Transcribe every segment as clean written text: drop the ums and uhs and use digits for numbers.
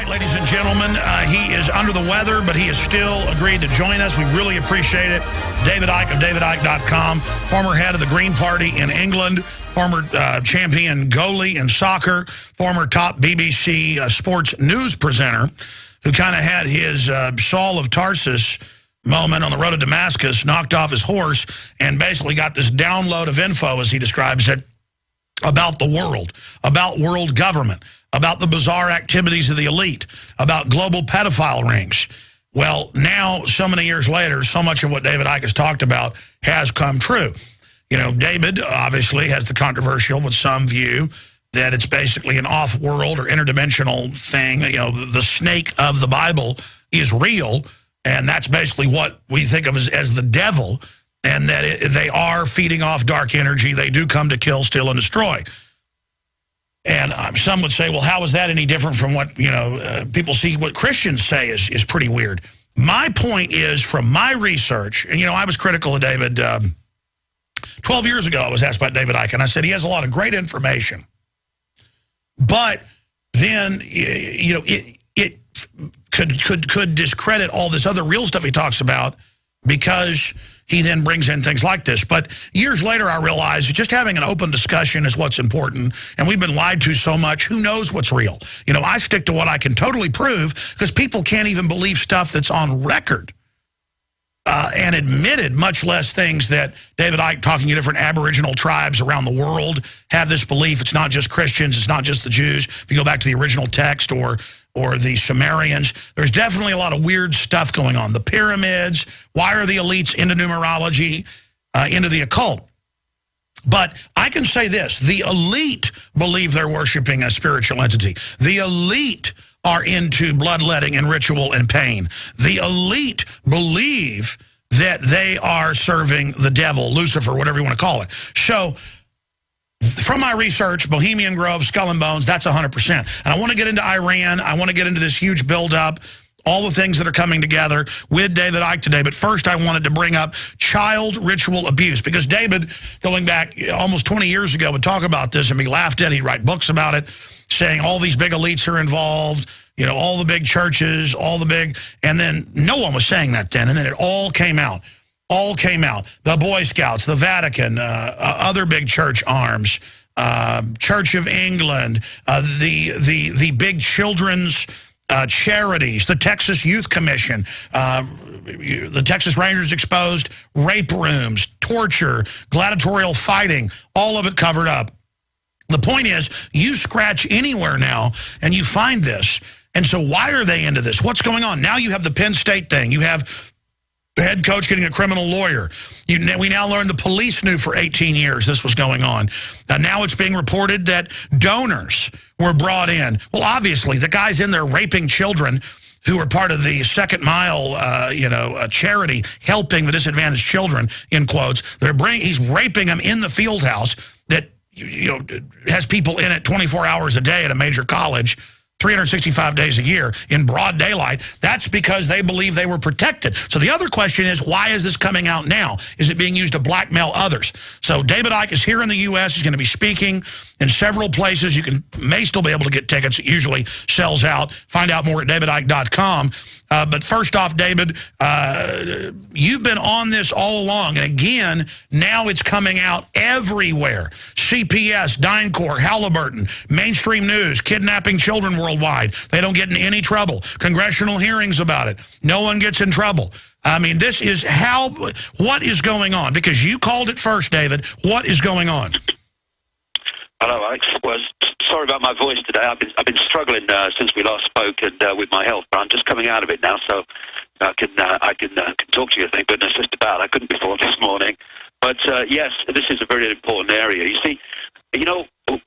Ladies and gentlemen, he is under the weather, but he has still agreed to join us. We really appreciate it. David Icke of TheAlexJonesChannel, former head of the Green Party in England, former champion goalie in soccer, former top BBC sports news presenter, who kind of had his Saul of Tarsus moment on the road to Damascus, knocked off his horse, and basically got this download of info, as he describes it, about the world, about world government, about the bizarre activities of the elite, about global pedophile rings. Well, now, so many years later, so much of what David Icke has talked about has come true. You know, David obviously has the controversial, with some view, that it's basically an off-world or interdimensional thing. You know, the snake of the Bible is real, and that's basically what we think of as the devil, and that they are feeding off dark energy. They do come to kill, steal, and destroy. And some would say, well, how is that any different from what, you know, people see what Christians say is pretty weird. My point is, from my research, and, you know, I was critical of David 12 years ago. I was asked about David Icke, and I said he has a lot of great information. But then, you know, it could discredit all this other real stuff he talks about, because he then brings in things like this. But years later, I realized just having an open discussion is what's important. And we've been lied to so much, who knows what's real? You know, I stick to what I can totally prove, because people can't even believe stuff that's on record and admitted, much less things that David Icke, talking to different Aboriginal tribes around the world, have this belief. It's not just Christians, it's not just the Jews. If you go back to the original text, or the Sumerians, there's definitely a lot of weird stuff going on. The pyramids, why are the elites into numerology, into the occult? But I can say this, the elite believe they're worshiping a spiritual entity. The elite are into bloodletting and ritual and pain. The elite believe that they are serving the devil, Lucifer, whatever you want to call it. So, from my research, Bohemian Grove, Skull and Bones, that's 100%. And I want to get into Iran. I want to get into this huge buildup, all the things that are coming together with David Icke today. But first, I wanted to bring up child ritual abuse, because David, going back almost 20 years ago, would talk about this and be laughed at. He'd write books about it, saying all these big elites are involved, you know, all the big churches, all the big, and then no one was saying that then, and then it all came out. All came out. The Boy Scouts, the Vatican, other big church arms, Church of England, the big children's charities, the Texas Youth Commission, the Texas Rangers exposed rape rooms, torture, gladiatorial fighting, all of it covered up. The point is, you scratch anywhere now and you find this. And so why are they into this? What's going on? Now you have the Penn State thing. You have the head coach getting a criminal lawyer. We now learned the police knew for 18 years this was going on. Now it's being reported that donors were brought in. Well, obviously, the guy's in there raping children who are part of the Second Mile, charity helping the disadvantaged children, in quotes. He's raping them in the field house that, has people in it 24 hours a day at a major college, 365 days a year in broad daylight. That's because they believe they were protected. So the other question is, why is this coming out now? Is it being used to blackmail others? So David Icke is here in the U.S. He's going to be speaking in several places. You may still be able to get tickets. It usually sells out. Find out more at davidicke.com. But first off, David, you've been on this all along. And again, now it's coming out everywhere. CPS, DynCorp, Halliburton, mainstream news, kidnapping children worldwide. They don't get in any trouble. Congressional hearings about it. No one gets in trouble. I mean, this is what is going on? Because you called it first, David. What is going on? Hello, Alex. Well, sorry about my voice today. I've been struggling since we last spoke and with my health, but I'm just coming out of it now, so I can talk to you. Thank goodness, just about. I couldn't before this morning, but yes, this is a very important area. You see,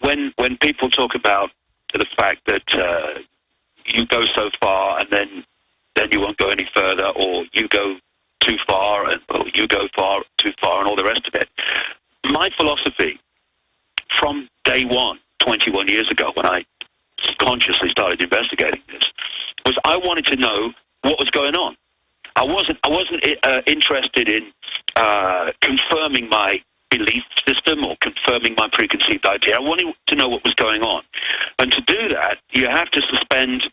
when people talk about the fact that you go so far and then you won't go any further, or you go too far or you go too far, and all the rest of it. My philosophy from day one, 21 years ago, when I consciously started investigating this, was I wanted to know what was going on. I wasn't interested in confirming my belief system or confirming my preconceived idea. I wanted to know what was going on. And to do that, you have to suspend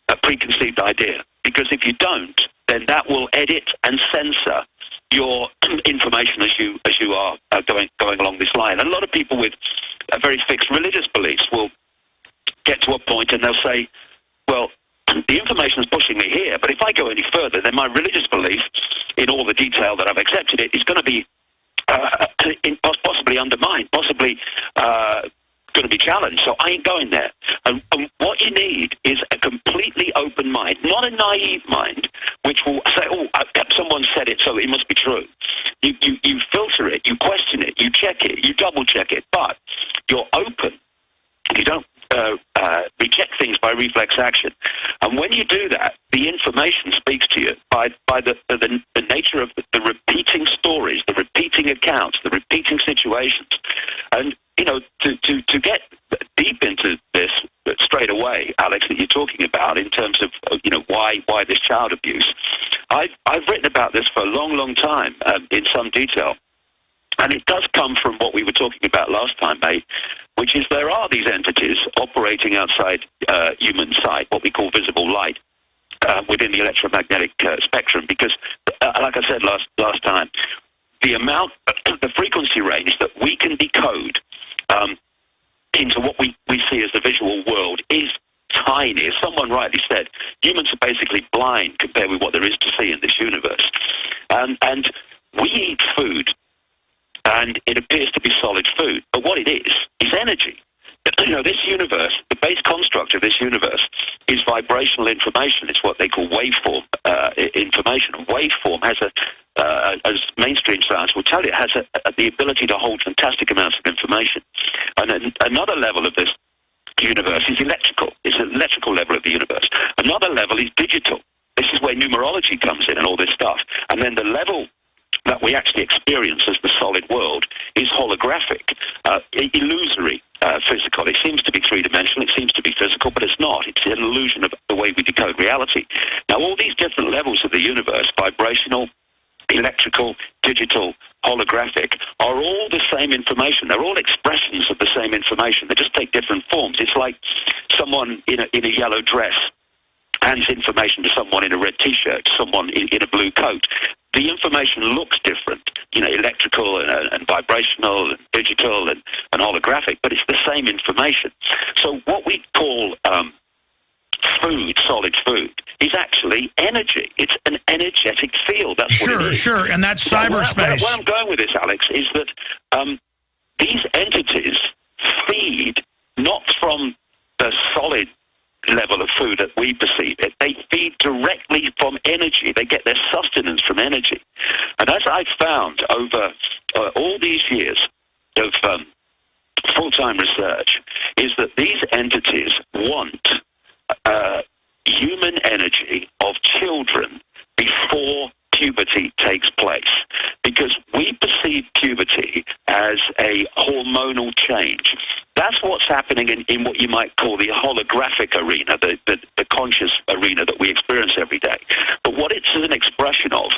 a preconceived idea. Because if you don't, then that will edit and censor your information as you are going along this line. And a lot of people with very fixed religious beliefs will get to a point and they'll say, well, the information is pushing me here, but if I go any further, then my religious belief, in all the detail that I've accepted it, is going to be possibly undermined, possibly going to be challenged. So I ain't going there. And what you need is a completely open mind, not a naive mind, which will say, oh, someone said it, so it must be true. You filter it, you question it, you check it, you double check it, but you're open. You don't reject things by reflex action. And when you do that, the information speaks to you by the nature of the repeating stories, the repeating accounts, the repeating situations. And, you know, to get deep into this straight away, Alex, that you're talking about in terms of, you know, why this child abuse, I've written about this for a long, long time in some detail. And it does come from what we were talking about last time, mate, which is there are these entities operating outside human sight, what we call visible light, within the electromagnetic spectrum. Because, like I said last time, the frequency range that we can decode into what we see as the visual world is tiny. As someone rightly said, humans are basically blind compared with what there is to see in this universe. And we eat food, and it appears to be solid food. But what it is energy. You know, this universe, the base construct of this universe is vibrational information. It's what they call waveform information. And waveform has as mainstream science will tell you, has the ability to hold fantastic amounts of information. And another level of this universe is electrical. It's an electrical level of the universe. Another level is digital. This is where numerology comes in and all this stuff. And then the level that we actually experience as the solid world is holographic, illusory, physical. It seems to be three-dimensional, it seems to be physical, but it's not. It's an illusion of the way we decode reality. Now, all these different levels of the universe, vibrational, electrical, digital, holographic, are all the same information. They're all expressions of the same information. They just take different forms. It's like someone in a yellow dress hands information to someone in a red T-shirt, to someone in a blue coat. The information looks different, you know, electrical and vibrational and digital and holographic, but it's the same information. So what we call food, solid food, is actually energy. It's an energetic field. That's what it is. Sure, and that's cyberspace. Where I'm going with this, Alex, is that these entities feed not from the solid level of food that we perceive it. They feed directly from energy. They get their sustenance from energy. And as I've found over all these years of full-time research, is that these entities want human energy of children before puberty takes place, because we perceive puberty as a hormonal change. That's what's happening in what you might call the holographic arena, the conscious arena that we experience every day. But what it's an expression of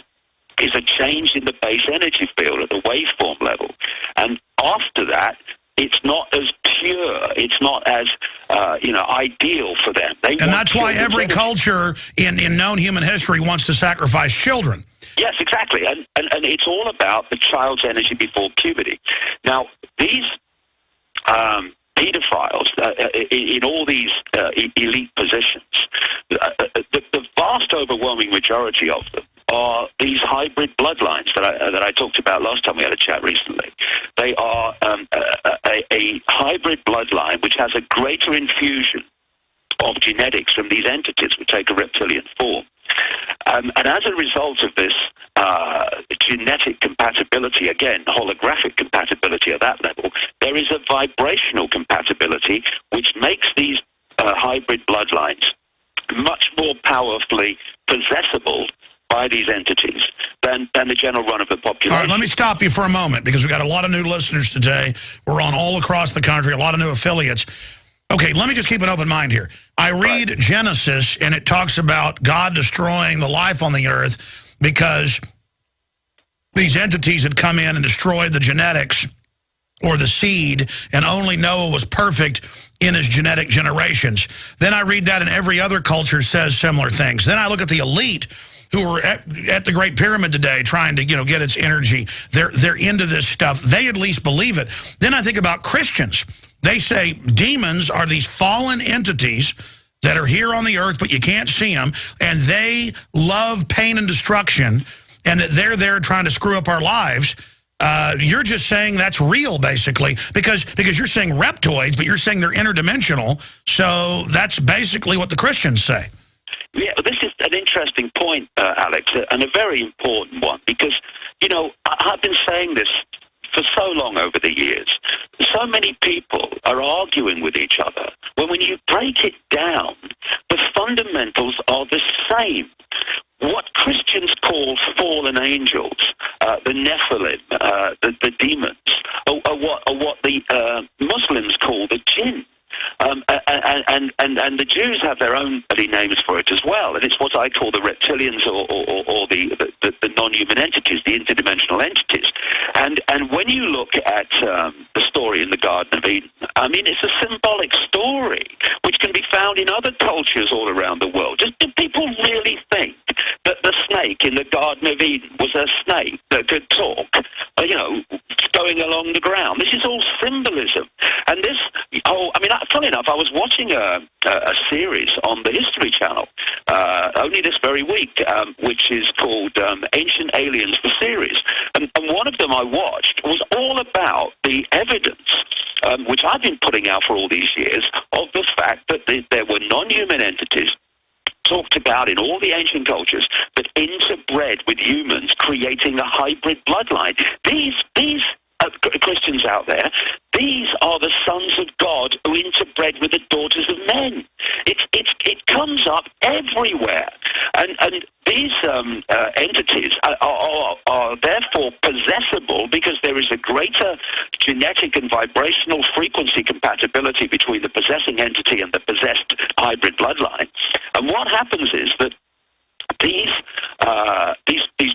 is a change in the base energy field at the waveform level. And after that, it's not as pure, it's not as, ideal for them. And that's why every culture in known human history wants to sacrifice children. Yes, exactly. And it's all about the child's energy before puberty. Now, these pedophiles in all these elite positions, the vast overwhelming majority of them are these hybrid bloodlines that I talked about last time we had a chat recently. They are a hybrid bloodline which has a greater infusion of genetics from these entities which take a reptilian form. And as a result of this genetic compatibility, again, holographic compatibility at that level, there is a vibrational compatibility which makes these hybrid bloodlines much more powerfully possessible by these entities than the general run of the population. All right, let me stop you for a moment, because we've got a lot of new listeners today. We're on all across the country, a lot of new affiliates. Okay, let me just keep an open mind here. I read Genesis, and it talks about God destroying the life on the earth because these entities had come in and destroyed the genetics or the seed, and only Noah was perfect in his genetic generations. Then I read that, and every other culture says similar things. Then I look at the elite who are at the Great Pyramid today trying to, get its energy. They're into this stuff. They at least believe it. Then I think about Christians. They say demons are these fallen entities that are here on the earth, but you can't see them, and they love pain and destruction, and that they're there trying to screw up our lives. You're just saying that's real, basically, because you're saying reptoids, but you're saying they're interdimensional, so that's basically what the Christians say. Yeah, this is an interesting point, Alex, and a very important one, because, I've been saying this for so long over the years. So many people are arguing with each other, when you break it down, the fundamentals are the same. What Christians call fallen angels, the Nephilim, the demons, are what the Muslims call the jinn. And the Jews have their own bloody names for it as well, and it's what I call the reptilians or the non-human entities, the interdimensional entities. And when you look at the story in the Garden of Eden, I mean, it's a symbolic story which can be found in other cultures all around the world. Do people really think that the snake in the Garden of Eden was a snake that could talk, going along the ground? This is all symbolism. And this, funny enough, I was watching a series on the History Channel only this very week, which is called Ancient Aliens, the series. And one of them I watched was all about the evidence, which I've been putting out for all these years, of the fact that there were non-human entities talked about in all the ancient cultures that interbred with humans, creating a hybrid bloodline. These Christians out there, these are the sons of God who interbred with the daughters of men. It comes up everywhere, and these entities are therefore possessible because there is a greater genetic and vibrational frequency compatibility between the possessing entity and the possessed hybrid bloodline. And what happens is that these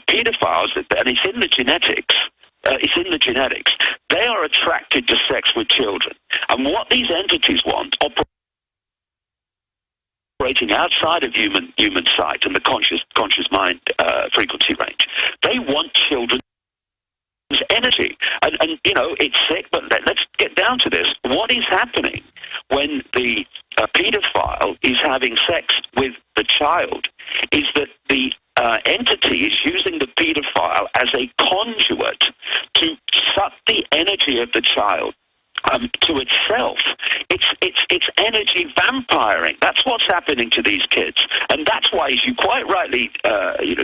pedophiles, and it's in the genetics. They are attracted to sex with children. And what these entities want, operating outside of human sight and the conscious mind frequency range, they want children's energy. And it's sick, but let's get down to this. What is happening when the pedophile is having sex with the child is that the entity is using the pedophile as a conduit to suck the energy of the child to itself. It's energy vampiring. That's what's happening to these kids, and that's why, as you quite rightly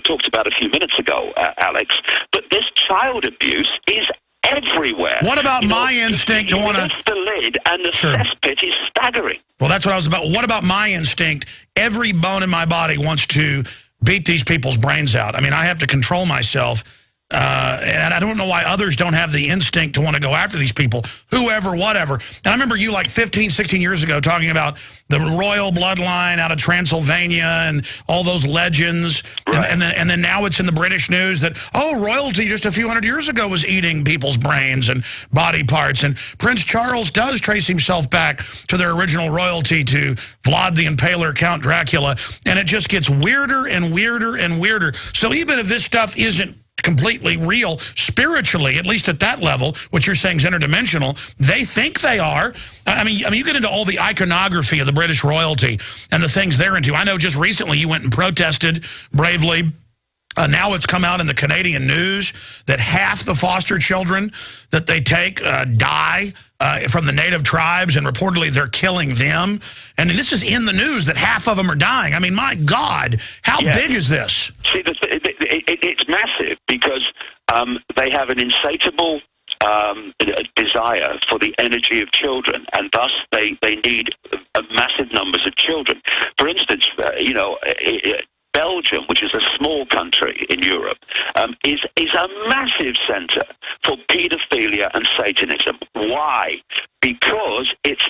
talked about a few minutes ago, Alex, that this child abuse is everywhere. What about my instinct to want to lift the lid, and the cesspit is staggering. Well, that's what I was about. What about my instinct? Every bone in my body wants to beat these people's brains out. I mean, I have to control myself, and I don't know why others don't have the instinct to want to go after these people, whoever, whatever. And I remember you like 15, 16 years ago talking about the royal bloodline out of Transylvania and all those legends. Right. And then now it's in the British news that, royalty just a few hundred years ago was eating people's brains and body parts. And Prince Charles does trace himself back to their original royalty, to Vlad the Impaler, Count Dracula. And it just gets weirder and weirder and weirder. So even if this stuff isn't completely real spiritually, at least at that level, which you're saying is interdimensional, they think they are. I mean, you get into all the iconography of the British royalty and the things they're into. I know just recently you went and protested bravely. Now it's come out in the Canadian news that half the foster children that they take die from the native tribes, and reportedly they're killing them. And this is in the news that half of them are dying. I mean, my God, how big is this? See, it's massive because they have an insatiable desire for the energy of children, and thus they need massive numbers of children. For instance, Belgium, which is a small country in Europe, is a massive center for pedophilia and Satanism. Why? Because it's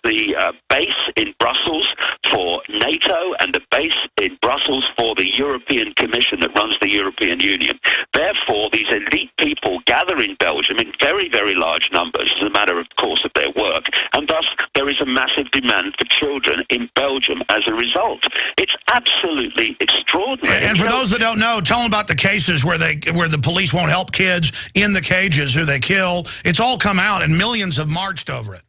the base in Brussels for NATO and the base in Brussels for the European Commission that runs the European Union. Therefore, these elite people gather in Belgium in very, very large numbers as a matter of course of their work, and thus they're there is a massive demand for children in Belgium as a result. It's absolutely extraordinary. And for those that don't know, tell them about the cases where the police won't help kids in the cages who they kill. It's all come out, and millions have marched over it.